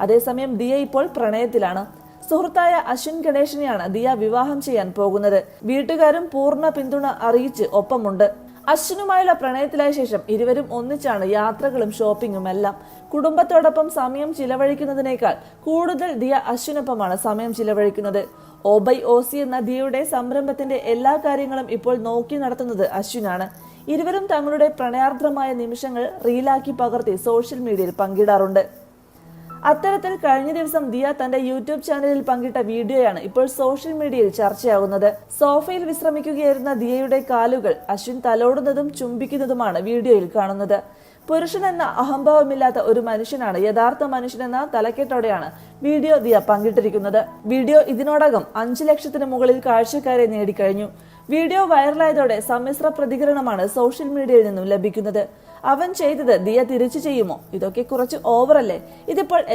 അതേസമയം ദിയ ഇപ്പോൾ പ്രണയത്തിലാണ്. സുഹൃത്തായ അശ്വിൻ ഗണേഷിനെയാണ് ദിയ വിവാഹം ചെയ്യാൻ പോകുന്നത്. വീട്ടുകാരും പൂർണ്ണ പിന്തുണ അറിയിച്ച് ഒപ്പമുണ്ട്. അശ്വിനുമായുള്ള പ്രണയത്തിലായ ശേഷം ഇരുവരും ഒന്നിച്ചാണ് യാത്രകളും ഷോപ്പിംഗും എല്ലാം. കുടുംബത്തോടൊപ്പം സമയം ചിലവഴിക്കുന്നതിനേക്കാൾ കൂടുതൽ ദിയ അശ്വിനൊപ്പമാണ് സമയം ചിലവഴിക്കുന്നത്. OBY എന്ന ദിയയുടെ സംരംഭത്തിന്റെ എല്ലാ കാര്യങ്ങളും ഇപ്പോൾ നോക്കി നടത്തുന്നത് അശ്വിനാണ്. ഇരുവരും തങ്ങളുടെ പ്രണയാർദ്രമായ നിമിഷങ്ങൾ റീലാക്കി പകർത്തി സോഷ്യൽ മീഡിയയിൽ പങ്കിടാറുണ്ട്. അത്തരത്തിൽ കഴിഞ്ഞ ദിവസം ദിയ തന്റെ യൂട്യൂബ് ചാനലിൽ പങ്കിട്ട വീഡിയോയാണ് ഇപ്പോൾ സോഷ്യൽ മീഡിയയിൽ ചർച്ചയാകുന്നത്. സോഫയിൽ വിശ്രമിക്കുകയായിരുന്ന ദിയയുടെ കാലുകൾ അശ്വിൻ തലോടുന്നതും ചുംബിക്കുന്നതുമാണ് വീഡിയോയിൽ കാണുന്നത്. പുരുഷൻ എന്ന അഹംഭാവമില്ലാത്ത ഒരു മനുഷ്യനാണ് യഥാർത്ഥ മനുഷ്യനെന്ന തലക്കെട്ടോടെയാണ് വീഡിയോ ദിയ പങ്കിട്ടിരിക്കുന്നത്. വീഡിയോ ഇതിനോടകം 5 ലക്ഷത്തിന് മുകളിൽ കാഴ്ചക്കാരെ നേടിക്കഴിഞ്ഞു. വീഡിയോ വൈറലായതോടെ സമ്മിശ്ര പ്രതികരണമാണ് സോഷ്യൽ മീഡിയയിൽ നിന്നും ലഭിക്കുന്നത്. അവൻ ചെയ്തത് ദിയ തിരിച്ചു ചെയ്യുമോ? ഇതൊക്കെ കുറച്ച് ഓവറല്ലേ? ഇതിപ്പോൾ